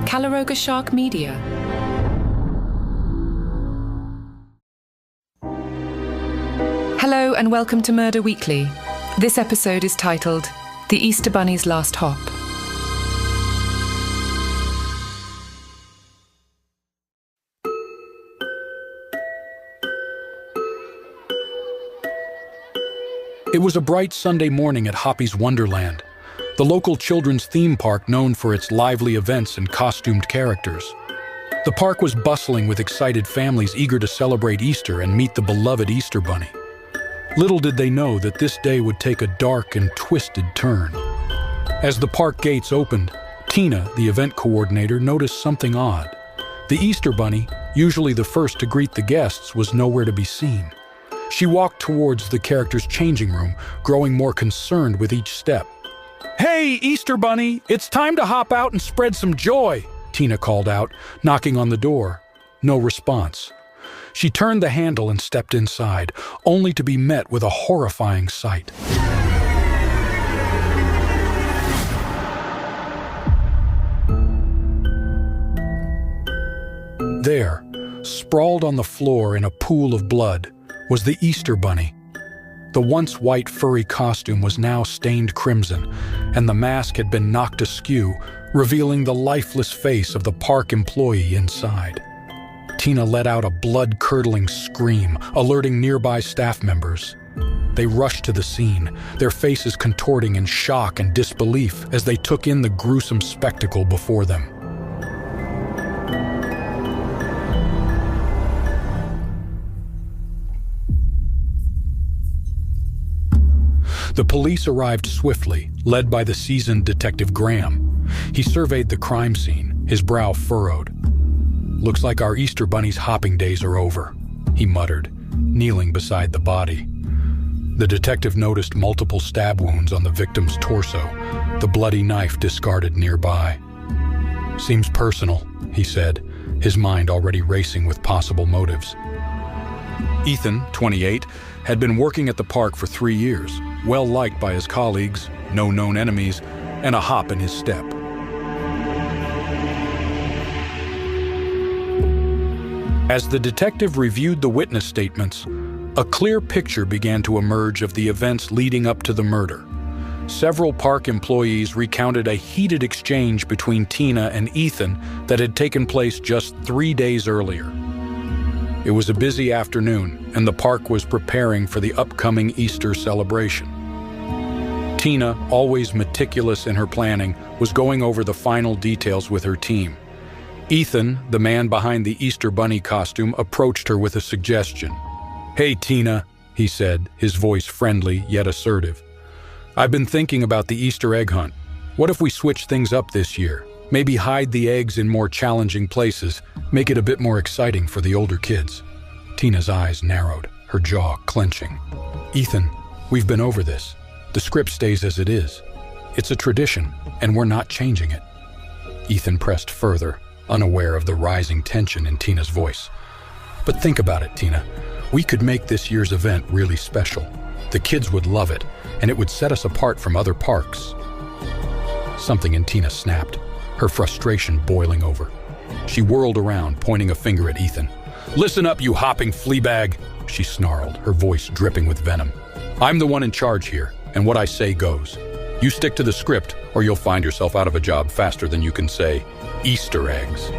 Calaroga Shark Media. Hello and welcome to Murder Weekly. This episode is titled The Easter Bunny's Last Hop. It was a bright Sunday morning at Hoppy's Wonderland, the local children's theme park known for its lively events and costumed characters. The park was bustling with excited families eager to celebrate Easter and meet the beloved Easter Bunny. Little did they know that this day would take a dark and twisted turn. As the park gates opened, Tina, the event coordinator, noticed something odd. The Easter Bunny, usually the first to greet the guests, was nowhere to be seen. She walked towards the character's changing room, growing more concerned with each step. "Hey, Easter Bunny, it's time to hop out and spread some joy," Tina called out, knocking on the door. No response. She turned the handle and stepped inside, only to be met with a horrifying sight. There, sprawled on the floor in a pool of blood, was the Easter Bunny. The once white furry costume was now stained crimson, and the mask had been knocked askew, revealing the lifeless face of the park employee inside. Tina let out a blood-curdling scream, alerting nearby staff members. They rushed to the scene, their faces contorting in shock and disbelief as they took in the gruesome spectacle before them. The police arrived swiftly, led by the seasoned Detective Graham. He surveyed the crime scene, his brow furrowed. "Looks like our Easter Bunny's hopping days are over," he muttered, kneeling beside the body. The detective noticed multiple stab wounds on the victim's torso, the bloody knife discarded nearby. "Seems personal," he said, his mind already racing with possible motives. Ethan, 28, had been working at the park for 3 years, well liked by his colleagues, no known enemies, and a hop in his step. As the detective reviewed the witness statements, a clear picture began to emerge of the events leading up to the murder. Several park employees recounted a heated exchange between Tina and Ethan that had taken place just 3 days earlier. It was a busy afternoon, and the park was preparing for the upcoming Easter celebration. Tina, always meticulous in her planning, was going over the final details with her team. Ethan, the man behind the Easter Bunny costume, approached her with a suggestion. "Hey, Tina," he said, his voice friendly yet assertive. "I've been thinking about the Easter egg hunt. What if we switch things up this year? Maybe hide the eggs in more challenging places, make it a bit more exciting for the older kids." Tina's eyes narrowed, her jaw clenching. "Ethan, we've been over this. The script stays as it is. It's a tradition, and we're not changing it." Ethan pressed further, unaware of the rising tension in Tina's voice. "But think about it, Tina. We could make this year's event really special. The kids would love it, and it would set us apart from other parks." Something in Tina snapped, her frustration boiling over. She whirled around, pointing a finger at Ethan. "Listen up, you hopping fleabag," she snarled, her voice dripping with venom. "I'm the one in charge here, and what I say goes. You stick to the script, or you'll find yourself out of a job faster than you can say Easter eggs."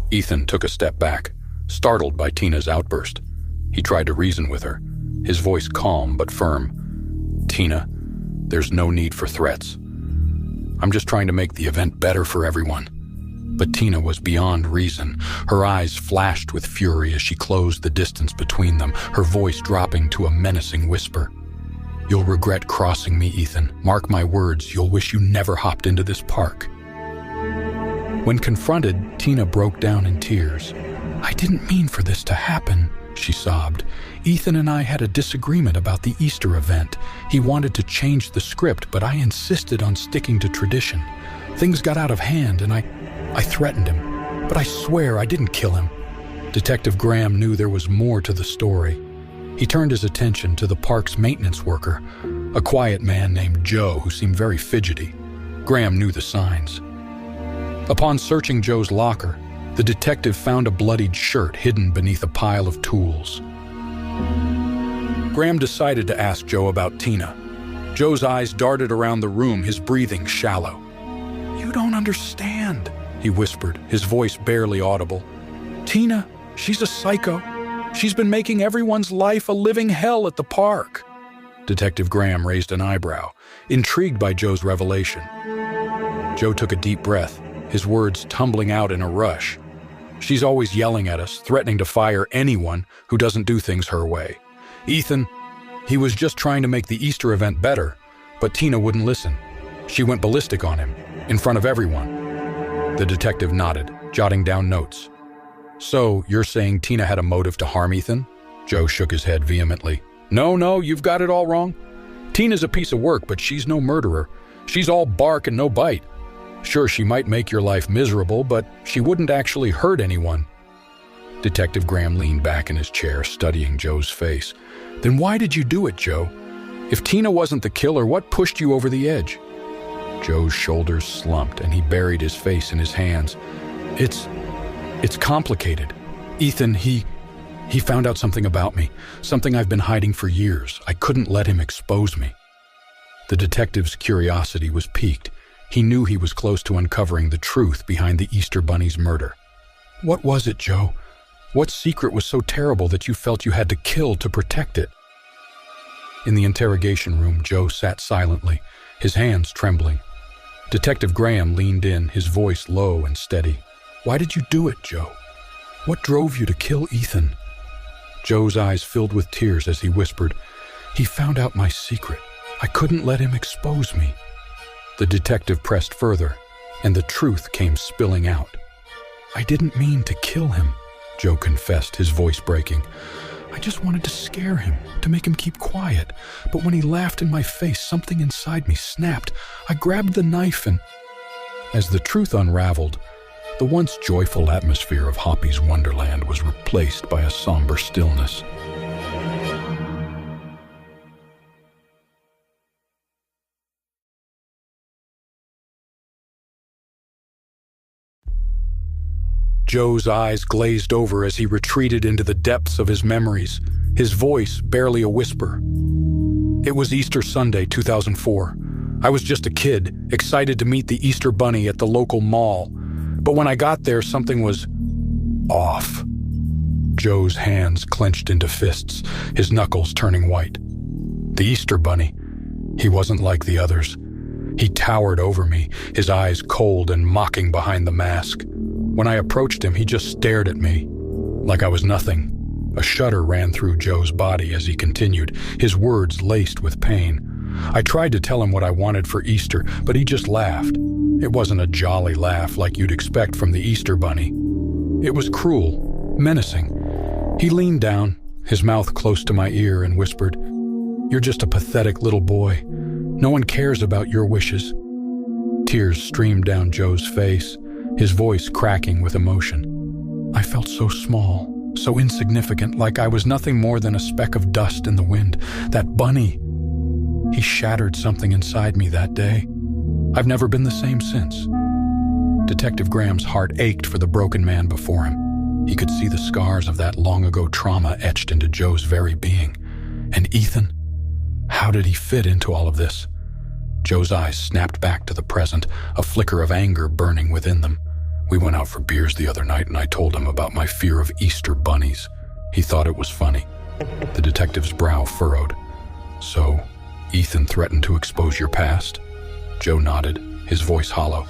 Ethan took a step back, startled by Tina's outburst. He tried to reason with her, his voice calm but firm. "Tina, there's no need for threats. I'm just trying to make the event better for everyone." But Tina was beyond reason. Her eyes flashed with fury as she closed the distance between them, her voice dropping to a menacing whisper. "You'll regret crossing me, Ethan. Mark my words, you'll wish you never hopped into this park." When confronted, Tina broke down in tears. "I didn't mean for this to happen," she sobbed. "Ethan and I had a disagreement about the Easter event. He wanted to change the script, but I insisted on sticking to tradition. Things got out of hand, and I threatened him. But I swear I didn't kill him." Detective Graham knew there was more to the story. He turned his attention to the park's maintenance worker, a quiet man named Joe who seemed very fidgety. Graham knew the signs. Upon searching Joe's locker, the detective found a bloodied shirt hidden beneath a pile of tools. Graham decided to ask Joe about Tina. Joe's eyes darted around the room, his breathing shallow. "You don't understand," he whispered, his voice barely audible. "Tina, she's a psycho. She's been making everyone's life a living hell at the park." Detective Graham raised an eyebrow, intrigued by Joe's revelation. Joe took a deep breath, his words tumbling out in a rush. "She's always yelling at us, threatening to fire anyone who doesn't do things her way. Ethan, he was just trying to make the Easter event better, but Tina wouldn't listen. She went ballistic on him, in front of everyone." The detective nodded, jotting down notes. "So, you're saying Tina had a motive to harm Ethan?" Joe shook his head vehemently. No, you've got it all wrong. Tina's a piece of work, but she's no murderer. She's all bark and no bite. Sure, she might make your life miserable, but she wouldn't actually hurt anyone." Detective Graham leaned back in his chair, studying Joe's face. "Then why did you do it, Joe? If Tina wasn't the killer, what pushed you over the edge?" Joe's shoulders slumped, and he buried his face in his hands. It's complicated. Ethan, he found out something about me, something I've been hiding for years. I couldn't let him expose me." The detective's curiosity was piqued. He knew he was close to uncovering the truth behind the Easter Bunny's murder. "What was it, Joe? What secret was so terrible that you felt you had to kill to protect it?" In the interrogation room, Joe sat silently, his hands trembling. Detective Graham leaned in, his voice low and steady. "Why did you do it, Joe? What drove you to kill Ethan?" Joe's eyes filled with tears as he whispered, "He found out my secret. I couldn't let him expose me." The detective pressed further, and the truth came spilling out. "I didn't mean to kill him," Joe confessed, his voice breaking. "I just wanted to scare him, to make him keep quiet. But when he laughed in my face, something inside me snapped. I grabbed the knife and—" As the truth unraveled, the once joyful atmosphere of Hoppy's Wonderland was replaced by a somber stillness. Joe's eyes glazed over as he retreated into the depths of his memories, his voice barely a whisper. It was Easter Sunday, 2004. I was just a kid, excited to meet the Easter Bunny at the local mall. But when I got there, something was off. Joe's hands clenched into fists, his knuckles turning white. The Easter Bunny, he wasn't like the others. He towered over me, his eyes cold and mocking behind the mask. When I approached him, he just stared at me, like I was nothing. A shudder ran through Joe's body as he continued, his words laced with pain. I tried to tell him what I wanted for Easter, but he just laughed. It wasn't a jolly laugh like you'd expect from the Easter Bunny. It was cruel, menacing. He leaned down, his mouth close to my ear, and whispered, "You're just a pathetic little boy. No one cares about your wishes." Tears streamed down Joe's face, his voice cracking with emotion. I felt so small, so insignificant, like I was nothing more than a speck of dust in the wind. That bunny, he shattered something inside me that day. I've never been the same since. Detective Graham's heart ached for the broken man before him. He could see the scars of that long-ago trauma etched into Joe's very being. And Ethan? How did he fit into all of this? Joe's eyes snapped back to the present, a flicker of anger burning within them. We went out for beers the other night and I told him about my fear of Easter bunnies. He thought it was funny. The detective's brow furrowed. "So, Ethan threatened to expose your past?" Joe nodded, his voice hollow.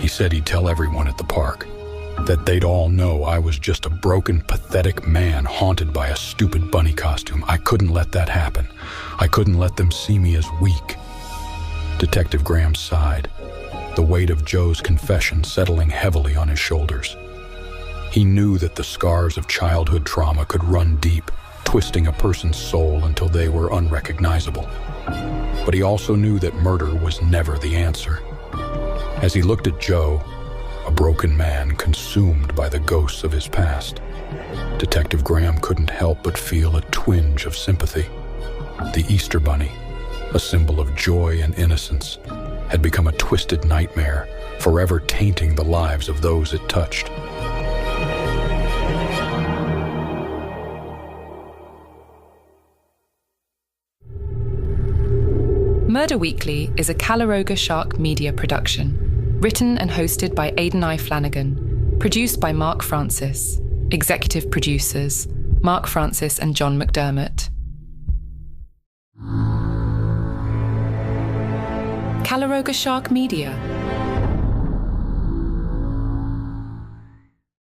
"He said he'd tell everyone at the park, that they'd all know I was just a broken, pathetic man haunted by a stupid bunny costume. I couldn't let that happen. I couldn't let them see me as weak." Detective Graham sighed, the weight of Joe's confession settling heavily on his shoulders. He knew that the scars of childhood trauma could run deep, twisting a person's soul until they were unrecognizable. But he also knew that murder was never the answer. As he looked at Joe, a broken man consumed by the ghosts of his past, Detective Graham couldn't help but feel a twinge of sympathy. The Easter Bunny, a symbol of joy and innocence, had become a twisted nightmare, forever tainting the lives of those it touched. Murder Weekly is a Calaroga Shark Media production, written and hosted by Aidan I. Flanagan, produced by Mark Francis, executive producers Mark Francis and John McDermott. Calaroga Shark Media.